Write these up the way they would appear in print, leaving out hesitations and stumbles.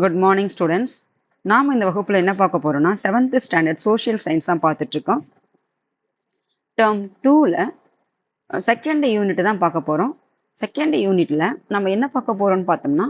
Good morning students. நாம் இந்த வகுப்பில் என்ன பார்க்க போகிறோம்னா 7th ஸ்டாண்டர்ட் சோஷியல் சயின்ஸ் தான் பார்த்துட்ருக்கோம். டேர்ம் 2ல் செகண்ட் யூனிட் தான் பார்க்க போகிறோம். செகண்ட் யூனிட்டில் நம்ம என்ன பார்க்க போகிறோம்னு பார்த்தோம்னா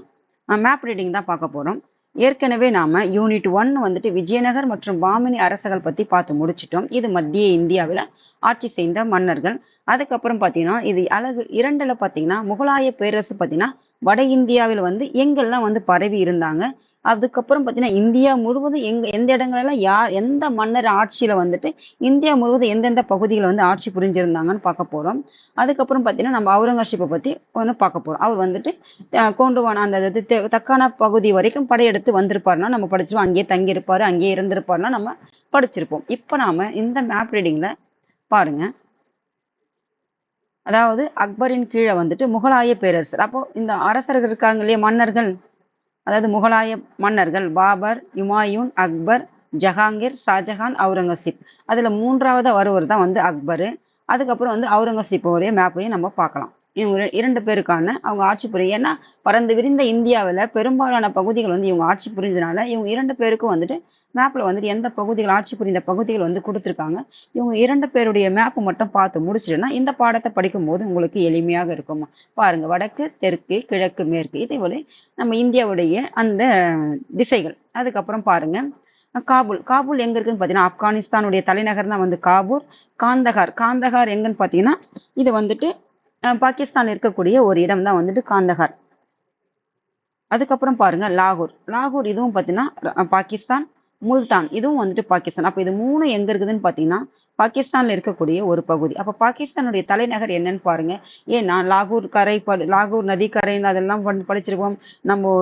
மேப் ரீடிங் தான் பார்க்க போகிறோம். ஏற்கனவே நாம் யூனிட் 1 வந்துட்டு விஜயநகர் மற்றும் பாமினி அரசர்கள் பற்றி பார்த்து முடிச்சிட்டோம். இது மத்திய இந்தியாவில் ஆட்சி செய்த மன்னர்கள். அதுக்கப்புறம் பார்த்தீங்கன்னா இது அழகு 2ல் பார்த்தீங்கன்னா முகலாய பேரரசு பார்த்தீங்கன்னா வட இந்தியாவில் வந்து எங்கெல்லாம் வந்து பரவி இருந்தாங்க. அதுக்கப்புறம் பார்த்தீங்கன்னா இந்தியா முழுவதும் எந்த இடங்கள்லாம் எந்த மன்னர் ஆட்சியில் வந்துட்டு இந்தியா முழுவதும் எந்தெந்த பகுதியில் வந்து ஆட்சி புரிஞ்சிருந்தாங்கன்னு பார்க்க போகிறோம். அதுக்கப்புறம் பார்த்தீங்கன்னா நம்ம அவுரங்கசீப்பை பற்றி ஒன்று பார்க்க போகிறோம். அவர் வந்துட்டு கோண்டுவான அந்த தக்கான பகுதி வரைக்கும் படையெடுத்து வந்திருப்பாருன்னா நம்ம படிச்சிருவோம். அங்கேயே தங்கியிருப்பாரு, அங்கேயே இருந்திருப்பாருன்னா நம்ம படிச்சிருப்போம். இப்போ நாம இந்த மேப் ரீடிங்கில் பாருங்க. அதாவது அக்பரின் கீழே வந்துட்டு முகலாய பேரரசர். அப்போ இந்த அரசர்கள் இருக்காங்க இல்லையா, மன்னர்கள், அதாவது முகலாய மன்னர்கள் பாபர், ஹுமாயூன், அக்பர், ஜஹாங்கீர், ஷாஜஹான், அவுரங்கசீப். அதில் 3வது வருவர் தான் வந்து அக்பர். அதுக்கப்புறம் வந்து அவுரங்கசீப்போடைய மேப்பையும் நம்ம பார்க்கலாம். இவங்க 2 பேருக்கான அவங்க ஆட்சி புரியும். ஏன்னா பறந்து விரிந்த இந்தியாவில் பெரும்பாலான பகுதிகள் வந்து இவங்க ஆட்சி புரிஞ்சதுனால இவங்க 2 பேருக்கும் வந்துட்டு மேப்பில் வந்துட்டு எந்த பகுதிகள் ஆட்சி புரிந்த பகுதிகள் வந்து கொடுத்துருக்காங்க. இவங்க 2 பேருடைய மேப்பு மட்டும் பார்த்து முடிச்சிடுன்னா இந்த பாடத்தை படிக்கும்போது உங்களுக்கு எளிமையாக இருக்கும். பாருங்க, வடக்கு, தெற்கு, கிழக்கு, மேற்கு, இதே போல நம்ம இந்தியாவுடைய அந்த திசைகள். அதுக்கப்புறம் பாருங்க காபூல் எங்க இருக்குன்னு பார்த்தீங்கன்னா ஆப்கானிஸ்தானுடைய தலைநகர் தான் வந்து காபூல். காந்தகார் எங்கன்னு பார்த்தீங்கன்னா இது வந்துட்டு பாகிஸ்தான்ல இருக்கக்கூடிய ஒரு இடம் தான் வந்துட்டு காந்தகார். அதுக்கப்புறம் பாருங்க லாகூர் இதுவும் பார்த்தீங்கன்னா பாகிஸ்தான். முல்தான் இதுவும் வந்துட்டு பாகிஸ்தான். அப்போ இது 3 எங்க இருக்குதுன்னு பார்த்தீங்கன்னா பாகிஸ்தான்ல இருக்கக்கூடிய ஒரு பகுதி. அப்போ பாகிஸ்தானுடைய தலைநகர் என்னன்னு பாருங்க. ஏன்னா லாகூர் நதிக்கரை அதெல்லாம் படிச்சிருப்போம். நம்ம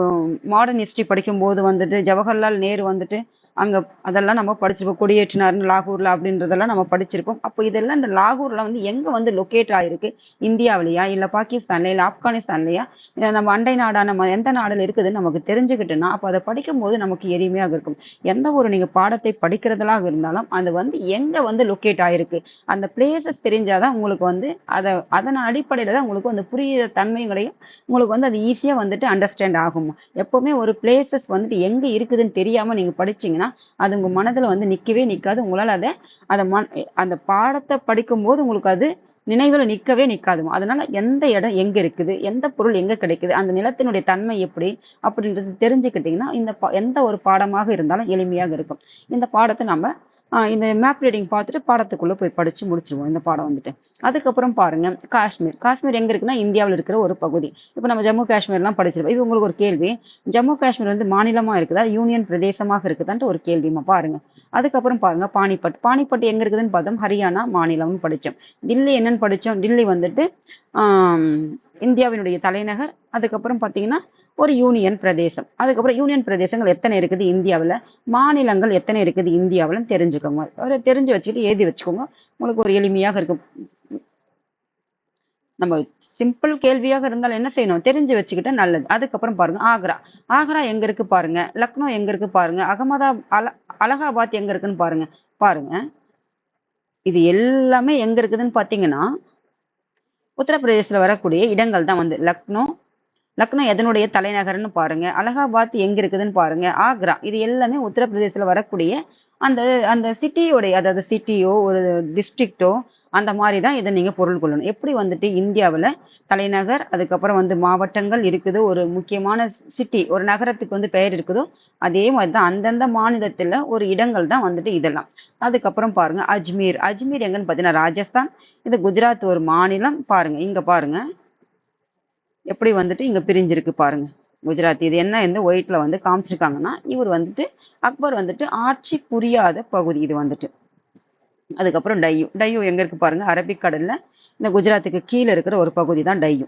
மாடர்ன் ஹிஸ்டரி படிக்கும் போது வந்துட்டு ஜவஹர்லால் நேரு வந்துட்டு அங்கே அதெல்லாம் நம்ம படிச்சிருப்போம். கொடியேற்றினார்னு லாகூரில் அப்படின்றதெல்லாம் நம்ம படிச்சிருப்போம். அப்போ இதெல்லாம் இந்த லாகூரில் வந்து எங்கே வந்து லொக்கேட் ஆகிருக்கு, இந்தியாவிலையா இல்லை பாகிஸ்தான்லையா இல்லை ஆப்கானிஸ்தான்லையா நம்ம அண்டை நாடான எந்த நாடில் இருக்குதுன்னு நமக்கு தெரிஞ்சுக்கிட்டோன்னா அப்போ அதை படிக்கும் போது நமக்கு எளிமையாக இருக்கும். எந்த ஒரு நீங்கள் பாடத்தை படிக்கிறதுலாக இருந்தாலும் அது வந்து எங்கே வந்து லொக்கேட் ஆகிருக்கு அந்த பிளேசஸ் தெரிஞ்சாதான் உங்களுக்கு வந்து அதன் அடிப்படையில் தான் உங்களுக்கு வந்து புரியுற தன்மைகளையும் உங்களுக்கு வந்து அது ஈஸியாக வந்துட்டு அண்டர்ஸ்டாண்ட் ஆகும். எப்போவுமே ஒரு பிளேசஸ் வந்துட்டு எங்கே இருக்குதுன்னு தெரியாமல் நீங்கள் படிச்சிங்கன்னா அது உங்கள் மனதில் வந்து நிற்கவே நிற்காது. உங்களால் அந்த பாடத்தை படிக்கும்போது உங்களுக்கு அது நினைவில் நிற்கவே நிற்காதுமா. அதனால எந்த இடம் எங்கே இருக்குது, எந்த பொருள் எங்கே கிடைக்குது, அந்த நிலத்தினுடைய தன்மை எப்படி அப்படின்றது தெரிஞ்சுக்கிட்டிங்கன்னா எந்த ஒரு பாடமாக இருந்தாலும் எளிமையாக இருக்கும். இந்த பாடத்தை நம்ம இந்த மேப் ரீடிங் பார்த்துட்டு பாடத்துக்குள்ளே போய் படித்து முடிச்சிருவோம் இந்த பாடம் வந்துட்டு. அதுக்கப்புறம் பாருங்க காஷ்மீர் எங்கே இருக்குன்னா இந்தியாவில் இருக்கிற ஒரு பகுதி. இப்போ நம்ம ஜம்மு காஷ்மீர்லாம் படிச்சிருப்போம். இப்போ உங்களுக்கு ஒரு கேள்வி, ஜம்மு காஷ்மீர் வந்து மாநிலமாக இருக்குதா யூனியன் பிரதேசமாக இருக்குதான்ட்டு ஒரு கேள்விமா பாருங்க. அதுக்கப்புறம் பாருங்க பானிபட் எங்கே இருக்குதுன்னு பார்த்தோம், ஹரியானா மாநிலம்னு படித்தோம். தில்லி என்னன்னு படித்தோம், தில்லி வந்துட்டு இந்தியாவினுடைய தலைநகர். அதுக்கப்புறம் பார்த்தீங்கன்னா ஒரு யூனியன் பிரதேசம். அதுக்கப்புறம் யூனியன் பிரதேசங்கள் எத்தனை இருக்குது இந்தியாவில், மாநிலங்கள் எத்தனை இருக்குது இந்தியாவில் தெரிஞ்சுக்கோங்க. ஒரு தெரிஞ்சு வச்சுக்கிட்டு எழுதி வச்சுக்கோங்க, உங்களுக்கு ஒரு எளிமையாக இருக்கும். நம்ம சிம்பிள் கேள்வியாக இருந்தாலும் என்ன செய்யணும், தெரிஞ்சு வச்சுக்கிட்டா நல்லது. அதுக்கப்புறம் பாருங்க ஆக்ரா எங்க இருக்கு பாருங்க, லக்னோ எங்க இருக்கு பாருங்க, அலகாபாத் எங்க இருக்குன்னு பாருங்க. இது எல்லாமே எங்க இருக்குதுன்னு பார்த்தீங்கன்னா உத்தரப்பிரதேசத்தில் வரக்கூடிய இடங்கள் தான் வந்து லக்னோ எதனுடைய தலைநகர்னு பாருங்க, அலகாபாத் எங்க இருக்குதுன்னு பாருங்க, ஆக்ரா இது எல்லாமே உத்தரப்பிரதேசத்தில் வரக்கூடிய அந்த சிட்டியோடைய, அதாவது சிட்டியோ ஒரு டிஸ்ட்ரிக்டோ அந்த மாதிரி தான் இதை நீங்கள் பொருள் கொள்ளணும். எப்படி வந்துட்டு இந்தியாவில் தலைநகர், அதுக்கப்புறம் வந்து மாவட்டங்கள் இருக்குது, ஒரு முக்கியமான சிட்டி ஒரு நகரத்துக்கு வந்து பெயர் இருக்குதோ அதே மாதிரி தான் அந்தந்த மாநிலத்தில் ஒரு இடங்கள் தான் வந்துட்டு இதெல்லாம். அதுக்கப்புறம் பாருங்க அஜ்மீர் எங்கன்னு பார்த்தீங்கன்னா ராஜஸ்தான். இது குஜராத் ஒரு மாநிலம். பாருங்க இங்க பாருங்க எப்படி வந்துட்டு இங்க பிரிஞ்சிருக்கு பாருங்க குஜராத். இது என்ன இந்த ஒயிட்ல வந்து காமிச்சிருக்காங்கன்னா இவர் வந்துட்டு அக்பர் வந்துட்டு ஆட்சி புரியாத பகுதி இது வந்துட்டு. அதுக்கப்புறம் டையூ எங்க இருக்கு பாருங்க, அரபிக்கடல்ல இந்த குஜராத்துக்கு கீழே இருக்கிற ஒரு பகுதி தான் டையூ.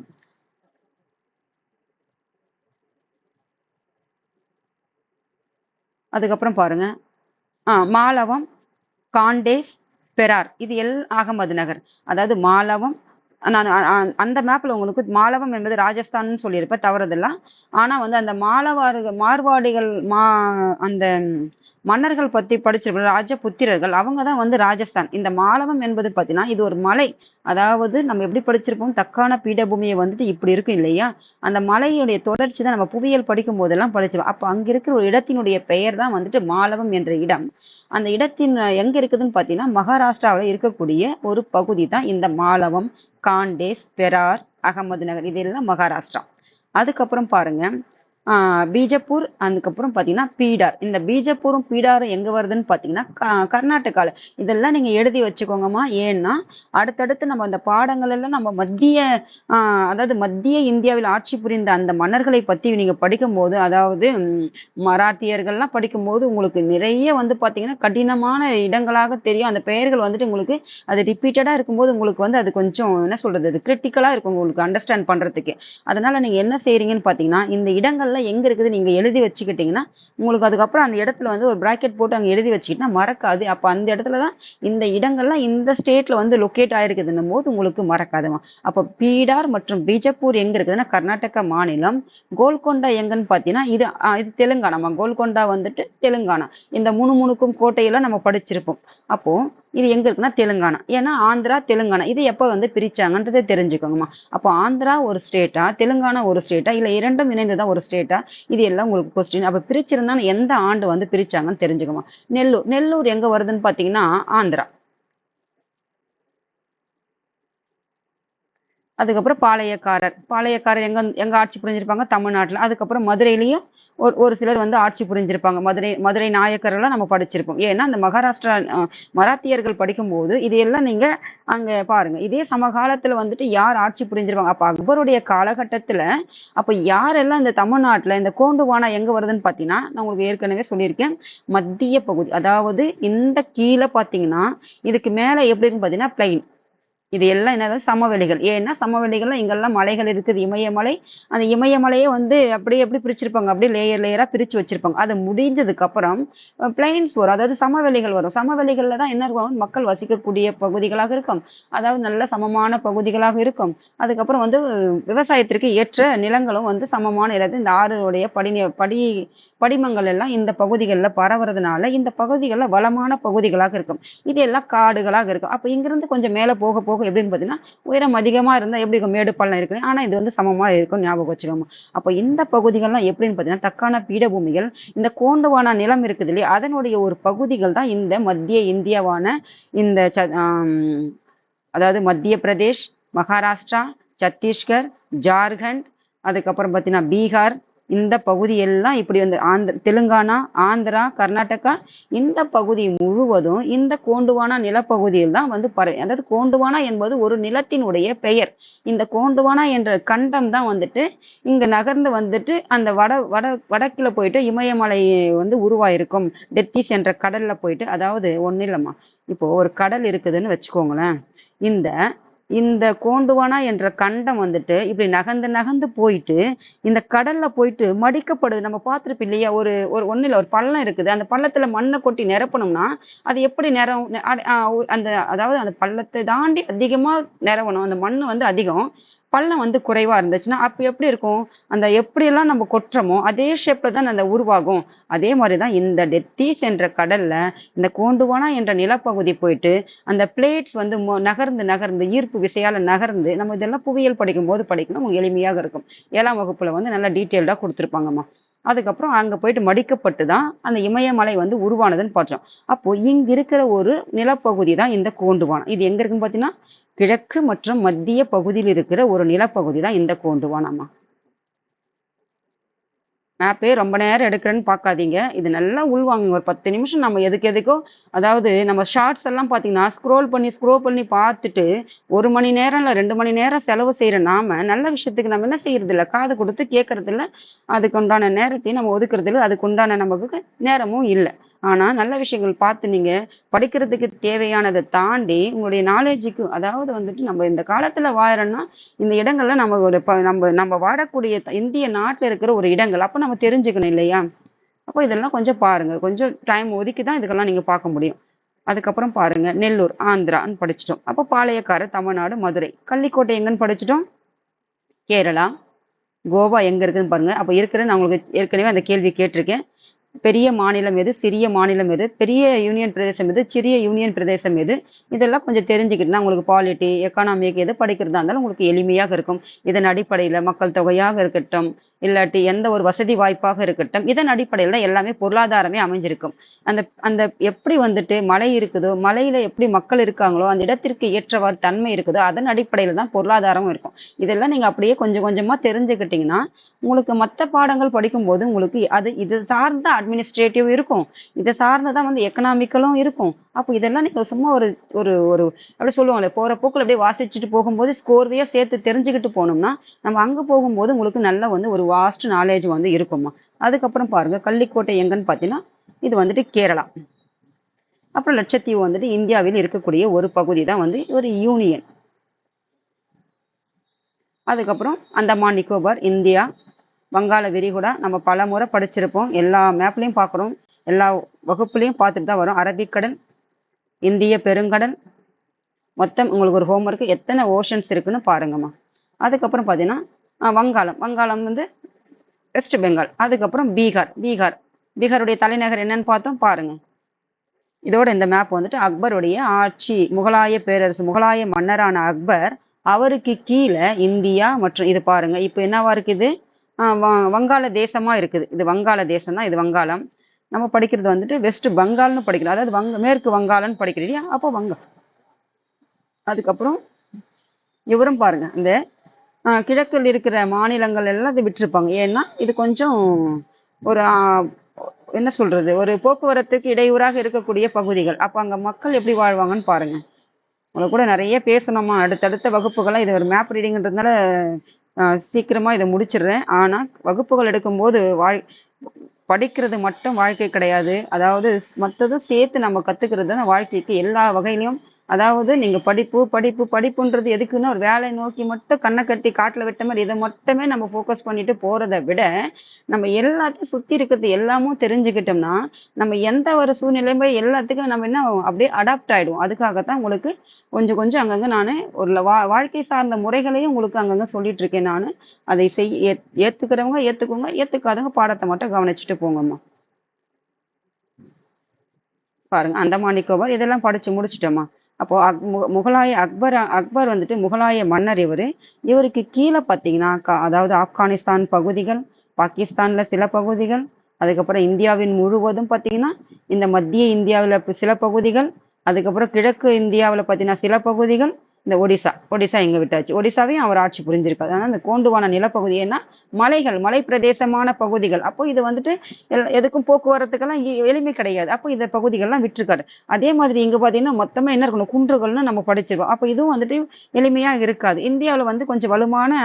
அதுக்கப்புறம் பாருங்க மாலவம், காண்டேஸ், பெரார் இது அகமது நகர். அதாவது மாலவம், நான் அந்த மேப்ல உங்களுக்கு மாலவம் என்பது ராஜஸ்தான் சொல்லியிருப்பேன், தவறுதெல்லாம். ஆனா வந்து அந்த மார்வாடிகள் அந்த மன்னர்கள் பத்தி படிச்சிருப்போம், ராஜபுத்திரர்கள், அவங்க தான் வந்து ராஜஸ்தான். இந்த மாலவம் என்பது பார்த்தீங்கன்னா இது ஒரு மலை. அதாவது நம்ம எப்படி படிச்சிருப்போம், தக்கான பீடபூமியை வந்துட்டு இப்படி இருக்கும் இல்லையா, அந்த மலையுடைய தொடர்ச்சி தான் நம்ம புவியியல் படிக்கும் போதெல்லாம் படிச்சிருப்போம். அப்போ அங்க இருக்கிற ஒரு இடத்தினுடைய பெயர் தான் வந்துட்டு மாலவம் என்ற இடம். அந்த இடத்தின் எங்க இருக்குதுன்னு பார்த்தீங்கன்னா மகாராஷ்டிராவில் இருக்கக்கூடிய ஒரு பகுதி தான் இந்த மாலவம், காண்டேஸ், பெரார், அகமது நகர், இதெல்லாம் மகாராஷ்டிரா. அதுக்கப்புறம் பாருங்க பீஜப்பூர், அதுக்கப்புறம் பார்த்தீங்கன்னா பீடார். இந்த பீஜப்பூரும் பீடாரும் எங்க வருதுன்னு பார்த்தீங்கன்னா கர்நாடகாவில். இதெல்லாம் நீங்க எழுதி வச்சுக்கோங்கம்மா. ஏன்னா அடுத்தடுத்து நம்ம அந்த பாடங்கள் எல்லாம் நம்ம அதாவது மத்திய இந்தியாவில் ஆட்சி புரிந்த அந்த மன்னர்களை பத்தி நீங்க படிக்கும்போது, அதாவது மராட்டியர்கள்லாம் படிக்கும்போது உங்களுக்கு நிறைய வந்து பார்த்தீங்கன்னா கடினமான இடங்களாக தெரியும். அந்த பெயர்கள் வந்துட்டு உங்களுக்கு அது ரிப்பீட்டடா இருக்கும்போது உங்களுக்கு வந்து அது கொஞ்சம் என்ன சொல்றது, அது கிரிட்டிக்கலா இருக்கும் உங்களுக்கு அண்டர்ஸ்டாண்ட் பண்றதுக்கு. அதனால நீங்க என்ன செய்றீங்கன்னு பார்த்தீங்கன்னா, இந்த இடங்கள்ல எங்க இருக்குது நீங்க எழுதி வச்சுக்கிட்டீங்கன்னா உங்களுக்கு அதுக்கப்புறம் அந்த இடத்துல வந்து ஒரு பிராக்கெட் போட்டு அங்க எழுதி வச்சுக்கிட்டா மறக்காது. அப்ப அந்த இடத்துல தான் இந்த இடங்கள்லாம் இந்த ஸ்டேட்ல வந்து லொக்கேட் ஆயிருக்குதுன்னும் போது உங்களுக்கு மறக்காதுமா. அப்ப பீடார் மற்றும் பீஜப்பூர் எங்க இருக்குதுன்னா கர்நாடகா மாநிலம். கோல்கொண்டா எங்கன்னு பார்த்தீங்கன்னா இது தெலுங்கானாமா. கோல்கொண்டா வந்துட்டு தெலுங்கானா. இந்த முணுமுணுக்கும் கோட்டையெல்லாம் நம்ம படிச்சிருப்போம். அப்போ இது எங்க இருக்குன்னா தெலுங்கானா. ஏன்னா ஆந்திரா, தெலுங்கானா இது எப்போ வந்து பிரிச்சாங்கன்றதை தெரிஞ்சுக்கோங்கம்மா. அப்போ ஆந்திரா ஒரு ஸ்டேட்டா, தெலுங்கானா ஒரு ஸ்டேட்டா, இல்ல இரண்டும் இணைந்துதான் ஒரு ஸ்டேட்டா, இது எல்லாம் உங்களுக்கு கொஸ்டின். அப்ப பிரிச்சிருந்தா எந்த ஆண்டு வந்து பிரிச்சாங்கன்னு தெரிஞ்சுக்கோமா. நெல்லூர் எங்க வருதுன்னு பாத்தீங்கன்னா ஆந்திரா. அதுக்கப்புறம் பாளையக்காரர் எங்க ஆட்சி புரிஞ்சிருப்பாங்க, தமிழ்நாட்டில். அதுக்கப்புறம் மதுரையிலையும் ஒரு சிலர் வந்து ஆட்சி புரிஞ்சிருப்பாங்க. மதுரை நாயக்கரெல்லாம் நம்ம படிச்சிருப்போம். ஏன்னா அந்த மகாராஷ்டிரா மராத்தியர்கள் படிக்கும்போது இது எல்லாம் நீங்க அங்க பாருங்க. இதே சமகாலத்துல வந்துட்டு யார் ஆட்சி புரிஞ்சிருப்பாங்க, அப்ப அக்பருடைய காலகட்டத்துல அப்ப யாரெல்லாம் இந்த தமிழ்நாட்டுல இந்த கோண்டுவானா எங்க வருதுன்னு பாத்தீங்கன்னா, நான் உங்களுக்கு ஏற்கனவே சொல்லியிருக்கேன், மத்திய பகுதி. அதாவது இந்த கீழே பாத்தீங்கன்னா இதுக்கு மேல எப்படின்னு பாத்தீங்கன்னா பிளைன். இது எல்லாம் என்னது சமவெளிகள். ஏன்னா சமவெளிகள்ல இங்கெல்லாம் மலைகள் இருக்குது, இமயமலை. அந்த இமயமலையே வந்து அப்படியே எப்படி பிரிச்சிருப்பாங்க, அப்படியே லேயரா பிரிச்சு வச்சிருப்பாங்க. அது முடிஞ்சதுக்கு அப்புறம் பிளைன்ஸ் வரும், அதாவது சமவெளிகள் வரும். சமவெளிகள்ல தான் என்ன இருக்கும், மக்கள் வசிக்கக்கூடிய பகுதிகளாக இருக்கும். அதாவது நல்ல சமமான பகுதிகளாக இருக்கும். அதுக்கப்புறம் வந்து விவசாயத்திற்கு ஏற்ற நிலங்களும் வந்து சமமான இடத்துல இந்த ஆறுடைய படிமங்கள் எல்லாம் இந்த பகுதிகளில் பரவுறதுனால இந்த பகுதிகளில் வளமான பகுதிகளாக இருக்கும். இது எல்லாம் காடுகளாக இருக்கும். அப்ப இங்கிருந்து கொஞ்சம் மேல போக போக எப்படின்னு பார்த்தீங்கன்னா உயரம் அதிகமா இருந்தா எப்படி இருக்கும், மேடு பள்ளம் இருக்கு. ஆனா இது வந்து சமமா இருக்கும், ஞாபகம் வச்சுக்கோங்க. அப்ப இந்த பகுதிகள்லாம் எப்படின்னு பார்த்தீங்கன்னா தக்கான பீடபூமிகள். இந்த கோண்டுவானா நிலம் இருக்குது இல்லையா, அதனுடைய ஒரு பகுதிகள் தான் இந்த மத்திய இந்தியாவான இந்த அதாவது மத்திய பிரதேஷ், மகாராஷ்டிரா, சத்தீஸ்கர், ஜார்க்கண்ட், அதுக்கப்புறம் பார்த்தீங்கன்னா பீகார், இந்த பகுதி எல்லாம் இப்படி வந்து தெலுங்கானா, ஆந்திரா, கர்நாடகா, இந்த பகுதி முழுவதும் இந்த கோண்டுவானா நிலப்பகுதியில் தான் வந்து அதாவது கோண்டுவானா என்பது ஒரு நிலத்தினுடைய பெயர். இந்த கோண்டுவானா என்ற கண்டம் தான் வந்துட்டு இங்க நகர்ந்து வந்துட்டு அந்த வடக்குல போயிட்டு இமயமலை வந்து உருவாயிருக்கும். டெத்திஸ் என்ற கடல்ல போயிட்டு, அதாவது ஒன்றும் இல்லைம்மா, இப்போ ஒரு கடல் இருக்குதுன்னு வச்சுக்கோங்களேன். இந்த இந்த கோண்டுவானா என்ற கண்டம் வந்துட்டு இப்படி நகர்ந்து நகர்ந்து போயிட்டு இந்த கடல்ல போயிட்டு மடிக்கப்படுது. நம்ம பார்த்துருப்போம் இல்லையா, ஒரு ஒன்றும் இல்லை, ஒரு பள்ளம் இருக்குது, அந்த பள்ளத்துல மண்ணை கொட்டி நிரப்பணும்னா அது எப்படி அந்த அதாவது அந்த பள்ளத்தை தாண்டி அதிகமா நிரவணும். அந்த மண் வந்து அதிகம், பள்ளம் வந்து குறைவா இருந்துச்சுன்னா அப்ப எப்படி இருக்கும், அந்த எப்படியெல்லாம் நம்ம கொட்டுறோமோ அதே ஷேப்ல தான் அந்த உருவாகும். அதே மாதிரிதான் இந்த டெத்தீஸ் என்ற கடல்ல இந்த கோண்டுவானா என்ற நிலப்பகுதி போயிட்டு அந்த பிளேட்ஸ் வந்து நகர்ந்து நகர்ந்து ஈர்ப்பு விசையால நகர்ந்து, நம்ம இதெல்லாம் புவியியல் படிக்கும் போது படிக்கணும், எளிமையாக இருக்கும். 7ஆம் வகுப்புல வந்து நல்லா டீட்டெயில்டா கொடுத்துருப்பாங்கம்மா. அதுக்கப்புறம் அங்க போயிட்டு மடிக்கப்பட்டு தான் அந்த இமயமலை வந்து உருவானதுன்னு பார்த்தோம். அப்போ இங்க இருக்கிற ஒரு நிலப்பகுதி தான் இந்த கோண்டுவானா. இது எங்க இருக்குன்னு பாத்தீங்கன்னா கிழக்கு மற்றும் மத்திய பகுதியில் இருக்கிற ஒரு நிலப்பகுதி தான் இந்த கோண்டுவானாமா. மேப்பே ரொம்ப நேரம் எடுக்கிறேன்னு பார்க்காதீங்க, இது நல்லா உள்வாங்க. ஒரு 10 நிமிஷம் நம்ம எதுக்கோ, அதாவது நம்ம ஷார்ட்ஸ் எல்லாம் பார்த்தீங்கன்னா ஸ்க்ரோல் பண்ணி பார்த்துட்டு 1 மணி நேரம் இல்லை 2 மணி நேரம் செலவு செய்கிற நாம நல்ல விஷயத்துக்கு நம்ம என்ன செய்யறது இல்லை, காது கொடுத்து கேட்கறது இல்லை. அதுக்கு உண்டான நேரத்தையும் நம்ம ஒதுக்குறது இல்லை, அதுக்கு உண்டான நமக்கு நேரமும் இல்லை. ஆனா நல்ல விஷயங்கள் பார்த்து நீங்க படிக்கிறதுக்கு தேவையானதை தாண்டி உங்களுடைய நாலேஜுக்கு, அதாவது வந்துட்டு நம்ம இந்த காலத்துல வாழறோம்னா இந்த இடங்கள்ல நம்ம வாழக்கூடிய இந்திய நாட்டுல இருக்கிற ஒரு இடங்கள் அப்ப நம்ம தெரிஞ்சுக்கணும் இல்லையா. அப்போ இதெல்லாம் கொஞ்சம் பாருங்க, கொஞ்சம் டைம் ஒதுக்கி தான் இதுக்கெல்லாம் நீங்க பார்க்க முடியும். அதுக்கப்புறம் பாருங்க நெல்லூர் ஆந்திரான்னு படிச்சிட்டோம். அப்போ பாளையக்கார தமிழ்நாடு மதுரை. கள்ளிக்கோட்டை எங்கன்னு படிச்சிட்டோம்? கேரளா. கோவா எங்க இருக்குன்னு பாருங்க. அப்போ இருக்கிற நான் உங்களுக்கு ஏற்கனவே அந்த கேள்வி கேட்டிருக்கேன். பெரிய மாநிலம் எது, சிறிய மாநிலம் எது, பெரிய யூனியன் பிரதேசம் எது, சிறிய யூனியன் பிரதேசம் எது, இதெல்லாம் கொஞ்சம் தெரிஞ்சுக்கிட்டுனா உங்களுக்கு பாலிட்டி, எக்கானாமிக் எது படிக்கிறதா இருந்தாலும் உங்களுக்கு எளிமையாக இருக்கும். இதன் அடிப்படையில் மக்கள் தொகையாக இருக்கட்டும், இல்லாட்டி எந்த ஒரு வசதி வாய்ப்பாக இருக்கட்டும், இதன் அடிப்படையில் எல்லாமே பொருளாதாரமே அமைஞ்சிருக்கும். அந்த அந்த எப்படி வந்துட்டு மலை இருக்குதோ, மலையில எப்படி மக்கள் இருக்காங்களோ, அந்த இடத்திற்கு ஏற்றவாறு தன்மை இருக்குதோ, அதன் அடிப்படையில் தான் பொருளாதாரமும் இருக்கும். இதெல்லாம் நீங்க அப்படியே கொஞ்சம் கொஞ்சமா தெரிஞ்சுக்கிட்டீங்கன்னா உங்களுக்கு மற்ற பாடங்கள் படிக்கும்போது உங்களுக்கு இது சார்ந்த அட்மினிஸ்ட்ரேட்டிவ் இருக்கும், இதை சார்ந்ததான் வந்து எக்கனாமிக்கலும் இருக்கும். அப்போ இதெல்லாம் நீங்க சும்மா ஒரு ஒரு ஒரு அப்படி சொல்லுவாங்களே, போற போக்குல அப்படியே வாசிச்சுட்டு போகும்போது ஸ்கோர்வையா சேர்த்து தெரிஞ்சுக்கிட்டு போனோம்னா நம்ம அங்க போகும்போது உங்களுக்கு நல்ல வந்து ஒரு வாஸ்ட் நாலேஜ் வந்து இருக்குமா. அதுக்கப்புறம் பாருங்க கள்ளிக்கோட்டை எங்கன்னு பார்த்தீங்கன்னா இது வந்துட்டு கேரளா. அப்புறம் லட்சத்தீவு வந்துட்டு இந்தியாவில் இருக்கக்கூடிய ஒரு பகுதி தான் வந்து ஒரு யூனியன். அதுக்கப்புறம் அந்தமான் நிக்கோபார் இந்தியா. வங்காள விரிகுடா நம்ம பல முறை படிச்சிருப்போம், எல்லா மேப்லையும் பார்க்குறோம், எல்லா வகுப்புலையும் பார்த்துட்டு தான் வரும். அரபிக்கடல், இந்திய பெருங்கடல். மொத்தம் உங்களுக்கு ஒரு ஹோம்ஒர்க் எத்தனை ஓஷன்ஸ் இருக்குன்னு பாருங்கம்மா. அதுக்கப்புறம் பார்த்தீங்கன்னா வங்காளம். வங்காளம் வந்து வெஸ்ட் பெங்கால். அதுக்கப்புறம் பீகாருடைய தலைநகர் என்னன்னு பார்த்தோம் பாருங்க. இதோட இந்த மேப் வந்துட்டு அக்பருடைய ஆட்சி, முகலாய பேரரசு, முகலாய மன்னரான அக்பர், அவருக்கு கீழே இந்தியா மற்றும் இது பாருங்க இப்போ என்னவா இருக்குது, வங்காள தேசமா இருக்குது. இது வங்காள தேசம் தான், இது வங்காளம். நம்ம படிக்கிறது வந்துட்டு வெஸ்ட் பெங்கால்னு படிக்கிறோம், அதாவது மேற்கு வங்காளம்னு படிக்கிறோம் இல்லையா, அப்போ அதுக்கப்புறம் இவரும் பாருங்க இந்த கிழக்கில் இருக்கிற மாநிலங்கள் எல்லாம் இதை விட்டுருப்பாங்க. ஏன்னா இது கொஞ்சம் ஒரு என்ன சொல்றது, ஒரு போக்குவரத்துக்கு இடையூறாக இருக்கக்கூடிய பகுதிகள். அப்போ அங்க மக்கள் எப்படி வாழ்வாங்கன்னு பாருங்க. உங்களை கூட நிறைய பேசணுமா, அடுத்தடுத்த வகுப்புகள்லாம் இது ஒரு மேப் ரீடிங்ன்றதுனால சீக்கிரமா இதை முடிச்சிடுறேன். ஆனா வகுப்புகள் எடுக்கும்போது படிக்கிறது மட்டும் வாழ்க்கை கிடையாது, அதாவது மற்றதும் சேர்த்து நம்ம கத்துக்கிறது தான் வாழ்க்கைக்கு எல்லா வகையிலையும். அதாவது நீங்க படிப்புன்றது எதுக்குன்னா ஒரு வேலை நோக்கி மட்டும் கண்ணை கட்டி காட்டுல விட்ட மாதிரி இதை மட்டுமே நம்ம ஃபோக்கஸ் பண்ணிட்டு போறதை விட நம்ம எல்லாத்தையும் சுத்தி இருக்கிறது எல்லாமும் தெரிஞ்சுக்கிட்டோம்னா நம்ம எந்த ஒரு சூழ்நிலையுமே எல்லாத்துக்கும் நம்ம என்ன அப்படியே அடாப்ட் ஆயிடுவோம். அதுக்காகத்தான் உங்களுக்கு கொஞ்சம் கொஞ்சம் அங்கங்க நான் ஒரு வாழ்க்கை சார்ந்த முறைகளையும் உங்களுக்கு அங்கங்க சொல்லிட்டு இருக்கேன். நான் அதை ஏத்துக்கிறவங்க ஏத்துக்கோங்க, ஏத்துக்காதவங்க பாடத்தை மட்டும் கவனிச்சுட்டு போங்கம்மா. பாருங்க அந்தமான் நிக்கோபார் இதெல்லாம் படிச்சு முடிச்சிட்டோமா. அப்போ அக்பர் வந்துட்டு முகலாய மன்னர். இவருக்கு கீழே பார்த்தீங்கன்னா அதாவது ஆப்கானிஸ்தான் பகுதிகள், பாகிஸ்தான்ல சில பகுதிகள், அதுக்கப்புறம் இந்தியாவின் முழுவதும் பார்த்தீங்கன்னா இந்த மத்திய இந்தியாவில் சில பகுதிகள், அதுக்கப்புறம் கிழக்கு இந்தியாவில் பார்த்தீங்கன்னா சில பகுதிகள், இந்த ஒடிசா எங்க விட்டாச்சு, ஒடிசாவையும் அவர் ஆட்சி புரிஞ்சிருக்காரு. அதனால இந்த கோண்டுவான நிலப்பகுதி ஏன்னா மலை பிரதேசமான பகுதிகள். அப்போ இது வந்துட்டு எதுக்கும் போக்குவரத்துக்கெல்லாம் எளிமை கிடையாது. அப்போ இந்த பகுதிகள்லாம் விட்டுருக்காரு. அதே மாதிரி இங்க பாத்தீங்கன்னா மொத்தமா என்ன இருக்கணும், குன்றுகள்னு நம்ம படிச்சிருக்கோம். அப்போ இதுவும் வந்துட்டு எளிமையா இருக்காது. இந்தியாவில் வந்து கொஞ்சம் வலுவான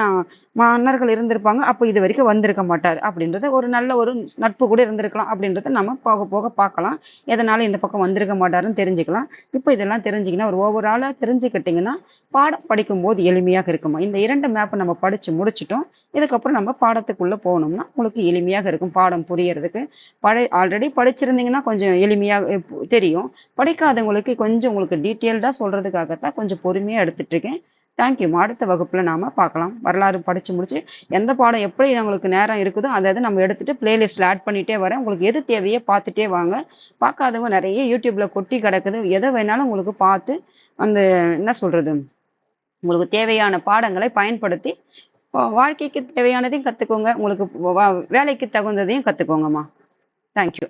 மன்னர்கள் இருந்திருப்பாங்க, அப்போ இது வரைக்கும் வந்திருக்க மாட்டார் அப்படின்றது ஒரு நல்ல ஒரு நட்பு கூட இருந்திருக்கலாம் அப்படின்றத நம்ம போக போக பார்க்கலாம். எதனால இந்த பக்கம் வந்திருக்க மாட்டாருன்னு தெரிஞ்சுக்கலாம். இப்போ இதெல்லாம் தெரிஞ்சுக்கினா ஒரு ஓவராலா தெரிஞ்சுக்கிட்டீங்கன்னா பாடம் படிக்கும்போது எளிமையாக இருக்குமா. இந்த 2 மேப் நம்ம படிச்சு முடிச்சிட்டோம். இதுக்கப்புறம் நம்ம பாடத்துக்குள்ள போனோம்னா உங்களுக்கு எளிமையாக இருக்கும் பாடம் புரியறதுக்கு. ஆல்ரெடி படிச்சிருந்தீங்கன்னா கொஞ்சம் எளிமையாக தெரியும். படிக்காதவங்களுக்கு கொஞ்சம் உங்களுக்கு டீட்டெயில்டா சொல்றதுக்காகத்தான் கொஞ்சம் பொறுமையா எடுத்துட்டு இருக்கேன். தேங்க்யூ. அடுத்த வகுப்புல நாம பார்க்கலாம். வரலாறு படிச்சு முடிச்சு எந்த பாடம் எப்படி உங்களுக்கு நேரம் இருக்குதோ அதை நம்ம எடுத்துட்டு பிளேலிஸ்ட்ல ஆட் பண்ணிட்டே வரேன். உங்களுக்கு எது தேவையோ பார்த்துட்டே வாங்க. பார்க்காதவங்க நிறைய யூடியூப்ல கொட்டி கிடக்குது, எதை வேணாலும் உங்களுக்கு பார்த்து அந்த என்ன சொல்றது, உங்களுக்கு தேவையான பாடங்களை பயன்படுத்தி வாழ்க்கைக்கு தேவையானதையும் கத்துக்கோங்க, உங்களுக்கு வேலைக்கு தகுந்ததையும் கத்துக்கோங்கம்மா. தேங்க்யூ.